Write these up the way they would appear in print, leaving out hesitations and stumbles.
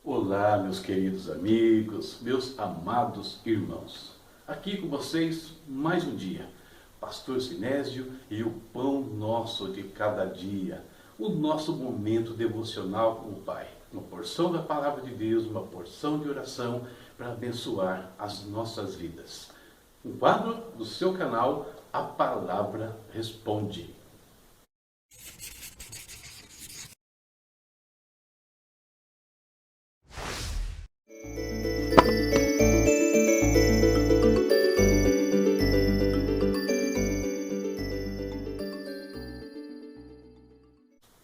Olá, meus queridos amigos, meus amados irmãos. Aqui com vocês mais um dia, Pastor Sinésio e o pão nosso de cada dia, o nosso momento devocional com o Pai. Uma porção da Palavra de Deus, uma porção de oração para abençoar as nossas vidas. Um quadro do seu canal, A Palavra Responde.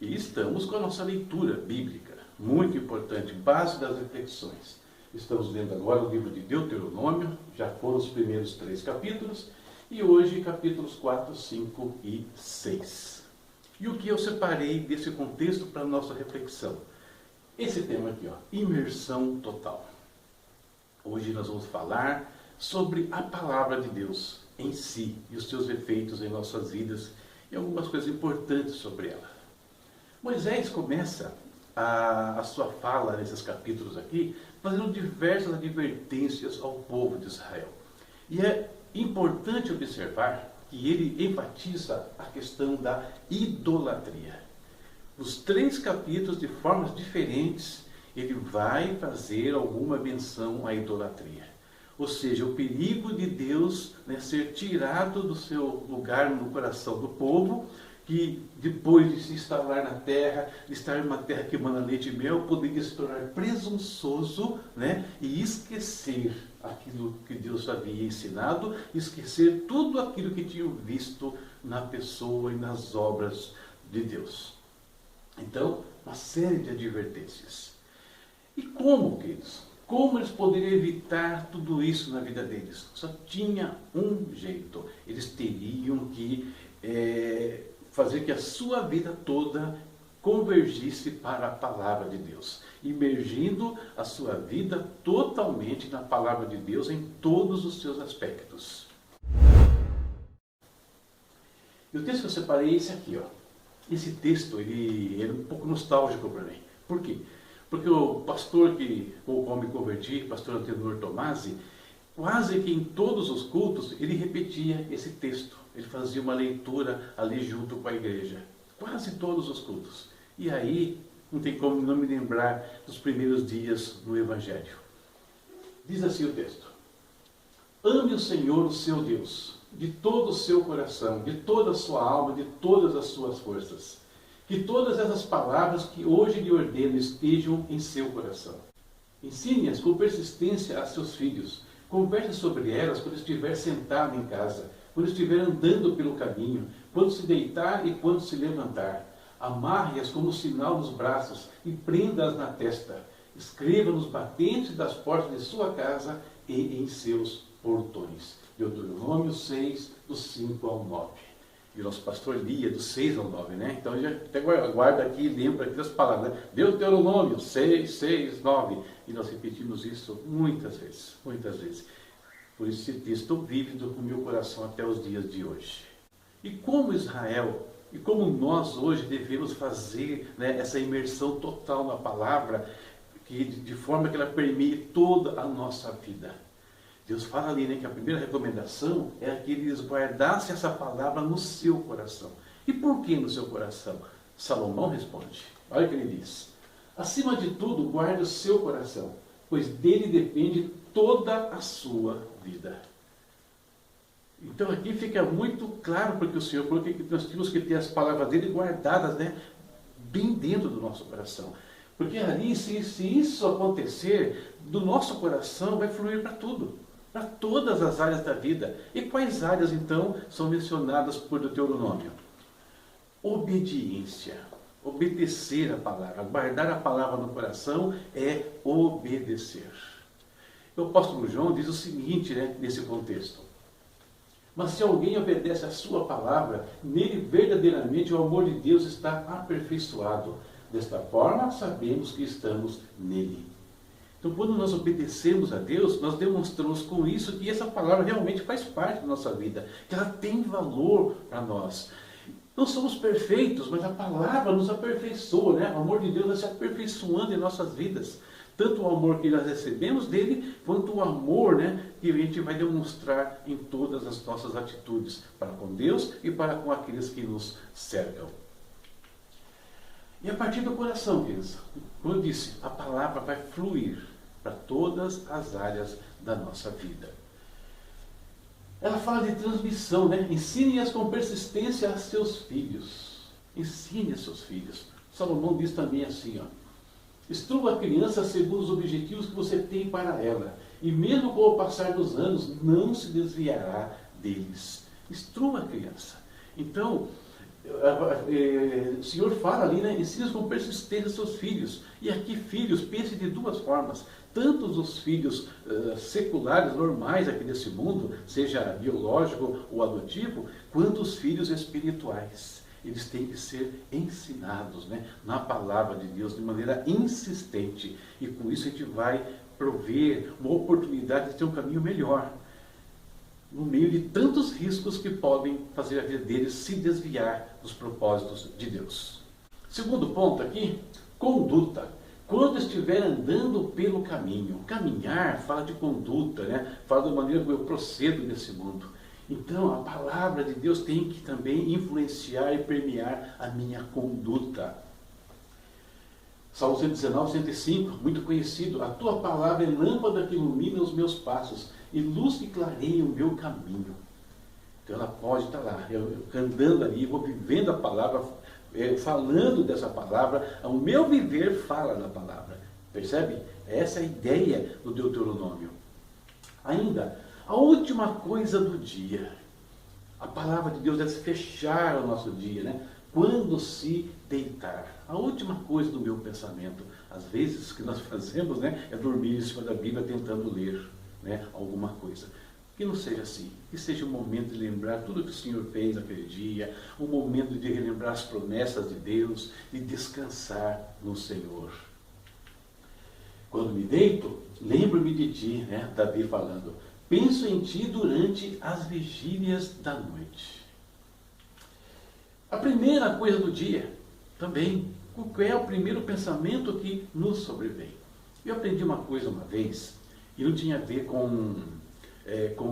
E estamos com a nossa leitura bíblica, muito importante, base das reflexões. Estamos lendo agora o livro de Deuteronômio, já foram os primeiros 3 capítulos, e hoje capítulos 4, 5 e 6. E o que eu separei desse contexto para a nossa reflexão? Esse tema aqui, imersão total. Hoje nós vamos falar sobre a palavra de Deus em si e os seus efeitos em nossas vidas e algumas coisas importantes sobre ela. Moisés começa a sua fala nesses capítulos aqui, fazendo diversas advertências ao povo de Israel. E é importante observar que ele enfatiza a questão da idolatria. Nos 3 capítulos, de formas diferentes, ele vai fazer alguma menção à idolatria. Ou seja, o perigo de Deus ser tirado do seu lugar no coração do povo, que depois de se instalar na terra, de estar em uma terra que emana leite e mel, poderia se tornar presunçoso, e esquecer aquilo que Deus havia ensinado, esquecer tudo aquilo que tinham visto na pessoa e nas obras de Deus. Então, uma série de advertências. E como, queridos? Como eles poderiam evitar tudo isso na vida deles? Só tinha um jeito. Eles teriam que fazer que a sua vida toda convergisse para a palavra de Deus, imergindo a sua vida totalmente na palavra de Deus em todos os seus aspectos. E o texto que eu separei é esse aqui, Esse texto ele é um pouco nostálgico para mim. Por quê? Porque o pastor com o qual me converti, pastor Antenor Tomasi, quase que em todos os cultos ele repetia esse texto. Ele fazia uma leitura ali junto com a igreja. Quase todos os cultos. E aí, não tem como não me lembrar dos primeiros dias no Evangelho. Diz assim o texto: Ame o Senhor, o seu Deus, de todo o seu coração, de toda a sua alma, de todas as suas forças. Que todas essas palavras que hoje lhe ordeno estejam em seu coração. Ensine-as com persistência a seus filhos. Converse sobre elas quando estiver sentado em casa, quando estiver andando pelo caminho, quando se deitar e quando se levantar. Amarre-as como sinal nos braços e prenda-as na testa. Escreva nos batentes das portas de sua casa e em seus portões. Deuteronômio 6, do 5 ao 9. E o nosso pastor lia do 6 ao 9, Então já até guarda aqui e lembra aqui das palavras, Deuteronômio 6, 6, 9. E nós repetimos isso muitas vezes, muitas vezes. Por isso esse texto vívido no meu coração até os dias de hoje. E como Israel, e como nós hoje devemos fazer essa imersão total na palavra, de forma que ela permeie toda a nossa vida. Deus fala ali que a primeira recomendação é que eles guardassem essa palavra no seu coração. E por que no seu coração? Salomão responde. Olha o que ele diz. Acima de tudo, guarde o seu coração, pois dele depende toda a sua vida. Então aqui fica muito claro, porque o Senhor falou que nós temos que ter as palavras dele guardadas bem dentro do nosso coração. Porque ali, se isso acontecer, do nosso coração vai fluir para tudo. Para todas as áreas da vida. E quais áreas, então, são mencionadas por Deuteronômio? Obediência. Obedecer a palavra. Guardar a palavra no coração é obedecer. O apóstolo João diz o seguinte, nesse contexto. Mas se alguém obedece a sua palavra, nele verdadeiramente o amor de Deus está aperfeiçoado. Desta forma, sabemos que estamos nele. Então, quando nós obedecemos a Deus, nós demonstramos com isso que essa palavra realmente faz parte da nossa vida, que ela tem valor para nós. Não somos perfeitos, mas a palavra nos aperfeiçoa, né? O amor de Deus vai se aperfeiçoando em nossas vidas. Tanto o amor que nós recebemos dele, quanto o amor, né, que a gente vai demonstrar em todas as nossas atitudes, para com Deus e para com aqueles que nos cercam. E a partir do coração, queridos, como eu disse, a palavra vai fluir para todas as áreas da nossa vida. Ela fala de transmissão, né? Ensine-as com persistência a seus filhos. Ensine a seus filhos. Salomão diz também assim, ó. Instrua a criança segundo os objetivos que você tem para ela. E mesmo com o passar dos anos, não se desviará deles. Instrua a criança. Então, o Senhor fala ali, né? Ensine com persistência a seus filhos. E aqui, filhos, pense de duas formas. Tanto os filhos seculares, normais aqui desse mundo, seja biológico ou adotivo, quanto os filhos espirituais. Eles têm que ser ensinados, né, na palavra de Deus de maneira insistente. E com isso a gente vai prover uma oportunidade de ter um caminho melhor, no meio de tantos riscos que podem fazer a vida deles se desviar dos propósitos de Deus. Segundo ponto aqui, conduta. Quando estiver andando pelo caminho. Caminhar fala de conduta, né? Fala da maneira como eu procedo nesse mundo. Então, a palavra de Deus tem que também influenciar e permear a minha conduta. Salmo 119, 105, muito conhecido. A tua palavra é lâmpada que ilumina os meus passos e luz que clareia o meu caminho. Então, ela pode estar lá, eu andando ali, vou vivendo a palavra, falando dessa palavra, o meu viver fala da palavra. Percebe? Essa é a ideia do Deuteronômio. Ainda, a última coisa do dia. A palavra de Deus deve fechar o nosso dia, né? Quando se deitar. A última coisa do meu pensamento. Às vezes o que nós fazemos, né, é dormir em cima da Bíblia tentando ler, né, alguma coisa. Que não seja assim, que seja um momento de lembrar tudo que o Senhor fez naquele dia, um momento de relembrar as promessas de Deus, de descansar no Senhor. Quando me deito, lembro-me de ti, né? Davi falando, penso em ti durante as vigílias da noite. A primeira coisa do dia, também, qual é o primeiro pensamento que nos sobrevém? Eu aprendi uma coisa uma vez, e não tinha a ver com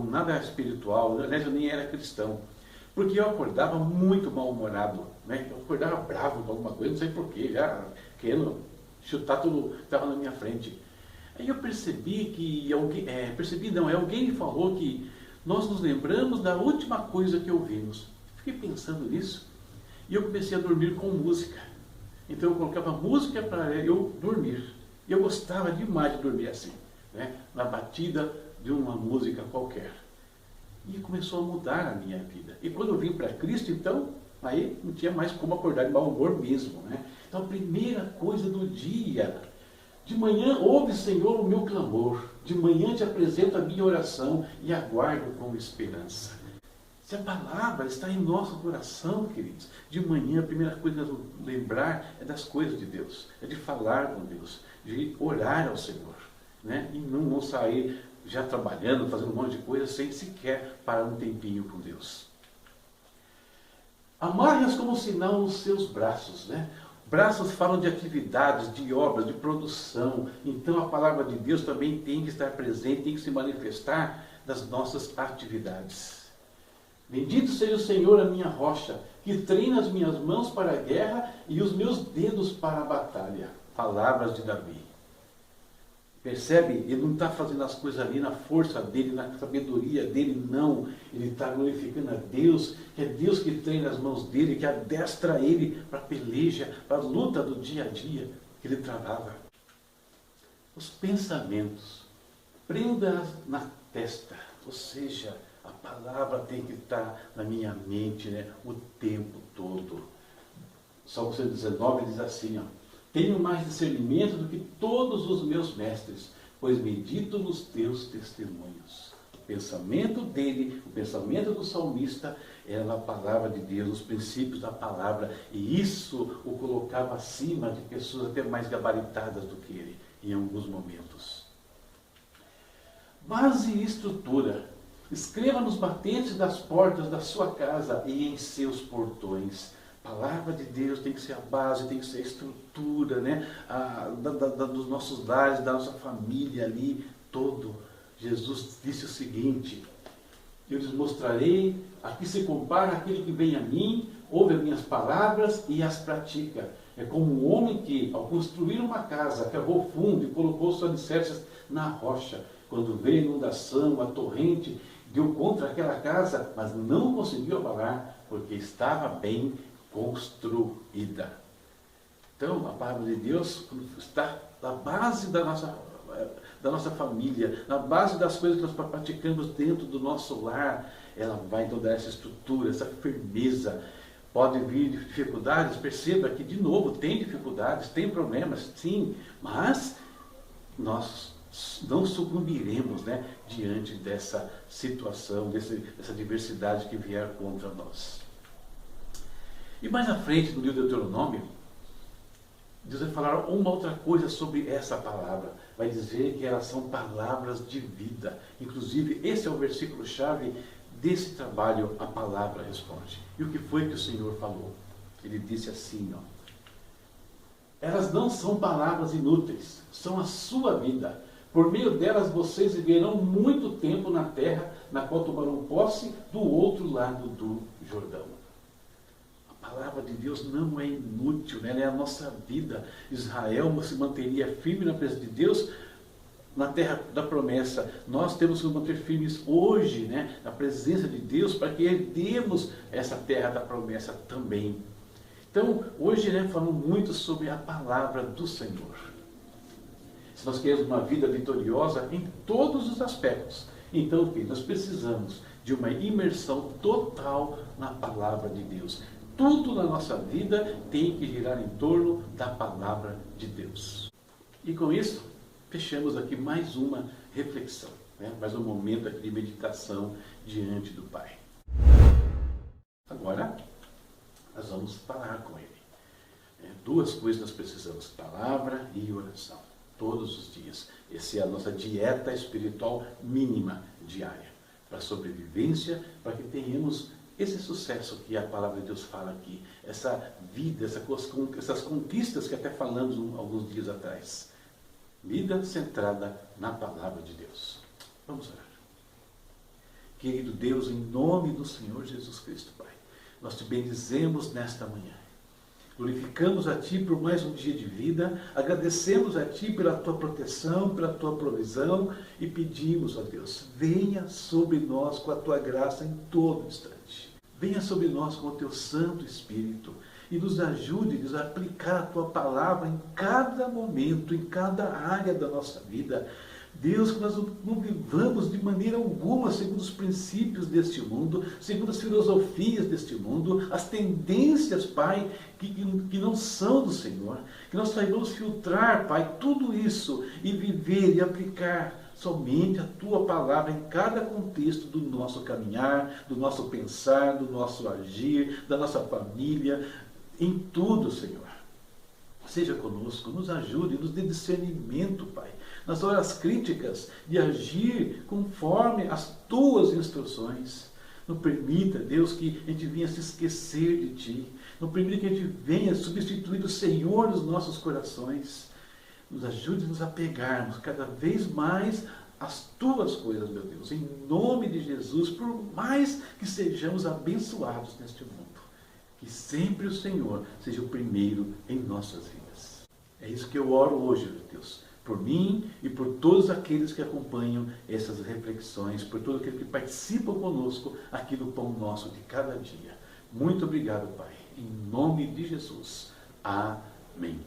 nada espiritual, aliás, eu nem era cristão, porque eu acordava muito mal-humorado, né? Eu acordava bravo com alguma coisa, não sei porquê, já querendo chutar tudo que estava na minha frente. Aí eu percebi que alguém me falou que nós nos lembramos da última coisa que ouvimos. Fiquei pensando nisso e eu comecei a dormir com música. Então eu colocava música para eu dormir. E eu gostava demais de dormir assim, né? Na batida de uma música qualquer. E começou a mudar a minha vida. E quando eu vim para Cristo, então, aí não tinha mais como acordar de mau humor mesmo, né? Então a primeira coisa do dia, de manhã ouve, Senhor, o meu clamor, de manhã te apresento a minha oração e aguardo com esperança. Se a palavra está em nosso coração, queridos, de manhã a primeira coisa a lembrar é das coisas de Deus, é de falar com Deus, de orar ao Senhor, né? E não sair já trabalhando, fazendo um monte de coisa, sem sequer parar um tempinho com Deus. Amarre-as como sinal nos seus braços, né? Braços falam de atividades, de obras, de produção. Então a palavra de Deus também tem que estar presente, tem que se manifestar nas nossas atividades. Bendito seja o Senhor, a minha rocha, que treina as minhas mãos para a guerra e os meus dedos para a batalha. Palavras de Davi. Percebe? Ele não está fazendo as coisas ali na força dele, na sabedoria dele, não. Ele está glorificando a Deus, que é Deus que treina as mãos dele, que adestra ele para a peleja, para a luta do dia a dia que ele travava. Os pensamentos, prenda-as na testa, ou seja, a palavra tem que estar na minha mente, né, o tempo todo. Salmo 119 diz assim, ó, tenho mais discernimento do que todos os meus mestres, pois medito nos teus testemunhos. O pensamento dele, o pensamento do salmista, era a palavra de Deus, os princípios da palavra, e isso o colocava acima de pessoas até mais gabaritadas do que ele, em alguns momentos. Base e estrutura. Escreva nos batentes das portas da sua casa e em seus portões. A palavra de Deus tem que ser a base, tem que ser a estrutura, né? Dos nossos lares, da nossa família ali, todo. Jesus disse o seguinte: eu lhes mostrarei a que se compara aquele que vem a mim, ouve as minhas palavras e as pratica. É como um homem que, ao construir uma casa, cavou fundo e colocou suas alicerces na rocha. Quando veio a inundação, a torrente, deu contra aquela casa, mas não conseguiu abalar, porque estava bem construída. Então, a palavra de Deus está na base da nossa família, na base das coisas que nós praticamos dentro do nosso lar. Ela vai então dar essa estrutura, essa firmeza. Pode vir dificuldades, perceba que, de novo, tem dificuldades, tem problemas, sim, mas nós não sucumbiremos, né, diante dessa situação, dessa diversidade que vier contra nós. E mais à frente, no livro de Deuteronômio, Deus vai falar uma outra coisa sobre essa palavra. Vai dizer que elas são palavras de vida. Inclusive, esse é o versículo-chave desse trabalho, a palavra responde. E o que foi que o Senhor falou? Ele disse assim, ó: elas não são palavras inúteis, são a sua vida. Por meio delas vocês viverão muito tempo na terra, na qual tomarão posse do outro lado do Jordão. A palavra de Deus não é inútil, né? Ela é a nossa vida. Israel se manteria firme na presença de Deus, na terra da promessa. Nós temos que nos manter firmes hoje, né, na presença de Deus, para que herdemos essa terra da promessa também. Então, hoje, né, falamos muito sobre a palavra do Senhor. Se nós queremos uma vida vitoriosa em todos os aspectos, então o que? Nós precisamos de uma imersão total na palavra de Deus. Tudo na nossa vida tem que girar em torno da palavra de Deus. E com isso, fechamos aqui mais uma reflexão, né? Mais um momento aqui de meditação diante do Pai. Agora, nós vamos falar com Ele. Duas coisas nós precisamos: palavra e oração, todos os dias. Essa é a nossa dieta espiritual mínima, diária, para a sobrevivência, para que tenhamos esse sucesso que a palavra de Deus fala aqui, essa vida, essas conquistas que até falamos alguns dias atrás. Vida centrada na palavra de Deus. Vamos orar. Querido Deus, em nome do Senhor Jesus Cristo, Pai, nós te bendizemos nesta manhã. Glorificamos a Ti por mais um dia de vida, agradecemos a Ti pela Tua proteção, pela Tua provisão e pedimos, ó Deus, venha sobre nós com a Tua graça em todo instante. Venha sobre nós com o Teu Santo Espírito e nos ajude a aplicar a Tua palavra em cada momento, em cada área da nossa vida. Deus, que nós não vivamos de maneira alguma segundo os princípios deste mundo, segundo as filosofias deste mundo, as tendências, Pai, que não são do Senhor. Que nós saibamos filtrar, Pai, tudo isso e viver e aplicar somente a Tua palavra em cada contexto do nosso caminhar, do nosso pensar, do nosso agir, da nossa família, em tudo, Senhor. Seja conosco, nos ajude, nos dê discernimento, Pai, nas horas críticas, de agir conforme as Tuas instruções. Não permita, Deus, que a gente venha se esquecer de Ti. Não permita que a gente venha substituir o Senhor nos nossos corações. Nos ajude a nos apegarmos cada vez mais às Tuas coisas, meu Deus. Em nome de Jesus, por mais que sejamos abençoados neste mundo. Que sempre o Senhor seja o primeiro em nossas vidas. É isso que eu oro hoje, meu Deus. Por mim e por todos aqueles que acompanham essas reflexões, por todos aqueles que participam conosco aqui do Pão Nosso de cada dia. Muito obrigado, Pai. Em nome de Jesus. Amém.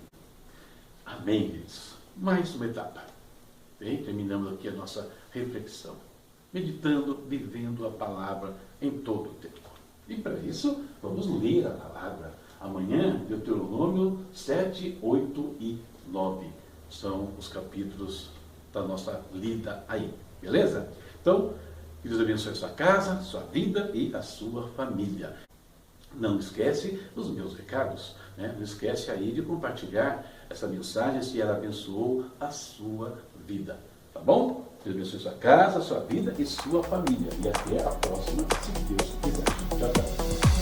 Amém, queridos. Mais uma etapa. Bem, terminamos aqui a nossa reflexão. Meditando, vivendo a palavra em todo o tempo. E para isso, vamos ler a palavra. Amanhã, Deuteronômio 7, 8 e 9. São os capítulos da nossa lida aí. Beleza? Então, que Deus abençoe a sua casa, sua vida e a sua família. Não esquece os meus recados, né? Não esquece aí de compartilhar essa mensagem se ela abençoou a sua vida. Tá bom? Deus abençoe a sua casa, a sua vida e sua família. E até a próxima, se Deus quiser. Tchau, tchau.